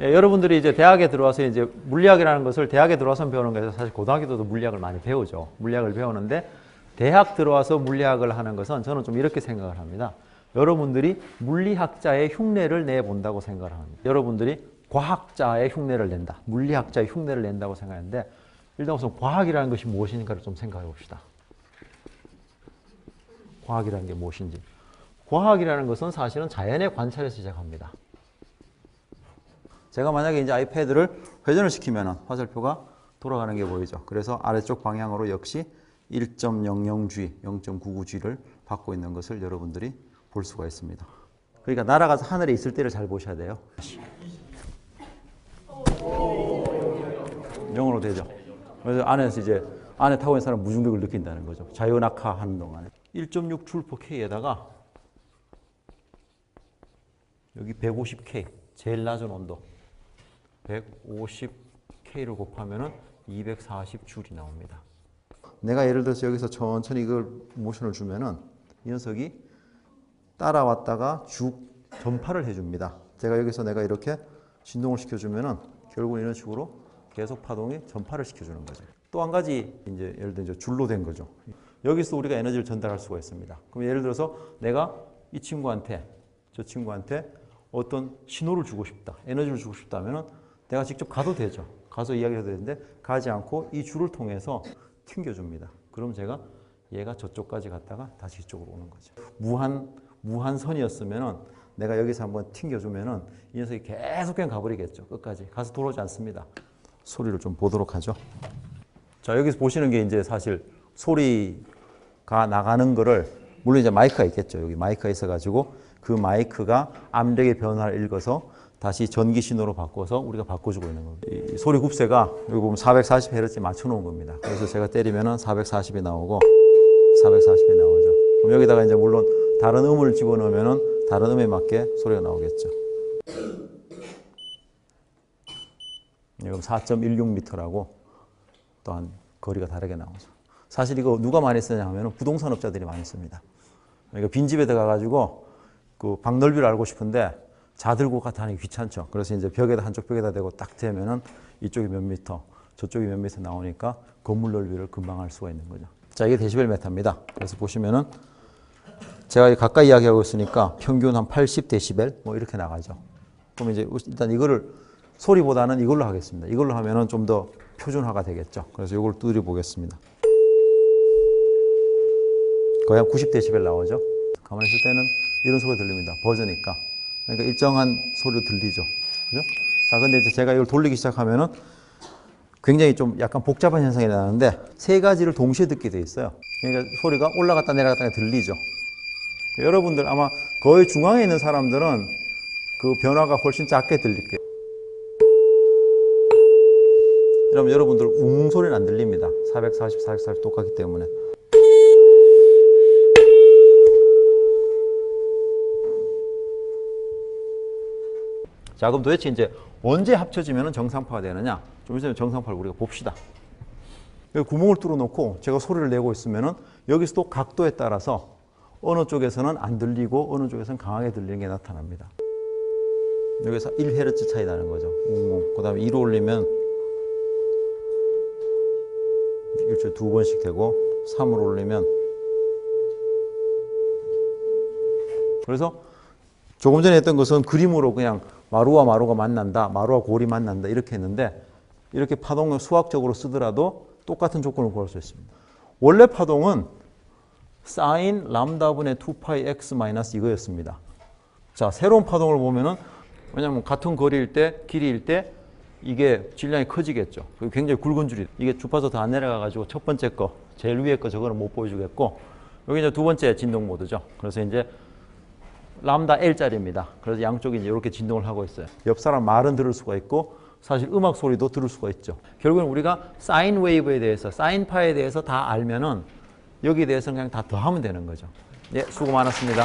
예, 여러분들이 이제 대학에 들어와서 이제 물리학이라는 것을 대학에 들어와서 배우는 거에서 사실 고등학교 때도 물리학을 많이 배우죠. 물리학을 배우는데 대학 들어와서 물리학을 하는 것은 저는 좀 이렇게 생각을 합니다. 여러분들이 물리학자의 흉내를 내본다고 생각을 합니다. 여러분들이 과학자의 흉내를 낸다. 물리학자의 흉내를 낸다고 생각하는데 일단 우선 과학이라는 것이 무엇인가를 좀 생각해 봅시다. 과학이라는 게 무엇인지. 과학이라는 것은 사실은 자연의 관찰에서 시작합니다. 제가 만약에 이제 아이패드를 회전을 시키면 화살표가 돌아가는 게 보이죠. 그래서 아래쪽 방향으로 역시 1.00G, 0.99G를 받고 있는 것을 여러분들이 볼 수가 있습니다. 그러니까 날아가서 하늘에 있을 때를 잘 보셔야 돼요. 0으로 되죠. 그래서 안에서 이제 안에 타고 있는 사람은 무중력을 느낀다는 거죠. 자유낙하하는 동안에. 1.6Jpk에다가 여기 150K, 제일 낮은 온도 150K를 곱하면 240J이 나옵니다. 내가 예를 들어서 여기서 천천히 이걸 모션을 주면은 이 녀석이 따라왔다가 쭉 전파를 해줍니다. 제가 여기서 내가 이렇게 진동을 시켜주면은 결국 이런 식으로 계속 파동이 전파를 시켜주는 거죠. 또 한 가지 이제 예를 들어 줄로 된 거죠. 여기서 우리가 에너지를 전달할 수가 있습니다. 그럼 예를 들어서 내가 이 친구한테 저 친구한테 어떤 신호를 주고 싶다, 에너지를 주고 싶다면은 내가 직접 가도 되죠. 가서 이야기해도 되는데 가지 않고 이 줄을 통해서 튕겨줍니다. 그럼 제가 얘가 저쪽까지 갔다가 다시 이쪽으로 오는 거죠. 무한선이었으면은 내가 여기서 한번 튕겨주면은 이 녀석이 계속 그냥 가버리겠죠. 끝까지. 가서 돌아오지 않습니다. 소리를 좀 보도록 하죠. 자, 여기서 보시는 게 이제 사실 소리가 나가는 거를, 물론 이제 마이크가 있겠죠. 여기 마이크가 있어가지고 그 마이크가 암력의 변화를 읽어서 다시 전기 신호로 바꿔서 우리가 바꿔주고 있는 겁니다. 이 소리 굽새가 여기 보면 440Hz에 맞춰놓은 겁니다. 그래서 제가 때리면은 440이 나오고 440이 나오죠. 그럼 여기다가 이제 물론 다른 음을 집어넣으면은 다른 음에 맞게 소리가 나오겠죠. 지금 4.16m라고 또한 거리가 다르게 나오죠. 사실 이거 누가 많이 쓰냐 하면 부동산 업자들이 많이 씁니다. 그러니까 빈집에 들어가가지고 그 방 넓이를 알고 싶은데 자 들고 다니기 귀찮죠. 그래서 이제 벽에다 한쪽 벽에다 대고 딱 대면은 이쪽이 몇 미터, 저쪽이 몇 미터 나오니까 건물 넓이를 금방 알 수가 있는 거죠. 자, 이게 데시벨 메타입니다. 그래서 보시면은 제가 가까이 이야기하고 있으니까 평균 한 80데시벨 뭐 이렇게 나가죠. 그럼 이제 일단 이거를 소리보다는 이걸로 하겠습니다. 이걸로 하면은 좀 더 표준화가 되겠죠. 그래서 이걸 두드려 보겠습니다. 거의 한 90데시벨 나오죠. 가만히 있을 때는 이런 소리가 들립니다. 버즈니까. 그러니까 일정한 소리로 들리죠. 그죠? 자, 근데 이제 제가 이걸 돌리기 시작하면은 굉장히 좀 약간 복잡한 현상이 나는데 세 가지를 동시에 듣게 돼 있어요. 그러니까 소리가 올라갔다 내려갔다 들리죠. 여러분들 아마 거의 중앙에 있는 사람들은 그 변화가 훨씬 작게 들릴 거예요. 그럼 여러분들 웅 소리는 안 들립니다. 440, 440 똑같기 때문에. 자, 그럼 도대체 이제 언제 합쳐지면 정상파가 되느냐? 좀 있으면 정상파를 우리가 봅시다. 여기 구멍을 뚫어 놓고 제가 소리를 내고 있으면은 여기서 또 각도에 따라서 어느 쪽에서는 안 들리고 어느 쪽에서는 강하게 들리는 게 나타납니다. 여기서 1Hz 차이 나는 거죠. 그 다음에 2로 올리면 일주일에 2번씩 되고 3으로 올리면 그래서 조금 전에 했던 것은 그림으로 그냥 마루와 마루가 만난다, 마루와 골이 만난다 이렇게 했는데 이렇게 파동을 수학적으로 쓰더라도 똑같은 조건을 구할 수 있습니다. 원래 파동은 사인 람다분의 2파이 x 마이너스 이거였습니다. 자, 새로운 파동을 보면은 왜냐면 같은 거리일 때, 길이일 때 이게 질량이 커지겠죠. 굉장히 굵은 줄이 이게 주파수 더 안 내려가가지고 첫 번째 거, 제일 위에 거 저거는 못 보여주겠고 여기 이제 두 번째 진동 모드죠. 그래서 이제 람다 L짜리입니다. 그래서 양쪽이 이제 이렇게 진동을 하고 있어요. 옆 사람 말은 들을 수가 있고 사실 음악 소리도 들을 수가 있죠. 결국은 우리가 사인 웨이브에 대해서, 사인 파에 대해서 다 알면은 여기에 대해서는 그냥 다 더하면 되는 거죠. 예, 수고 많았습니다.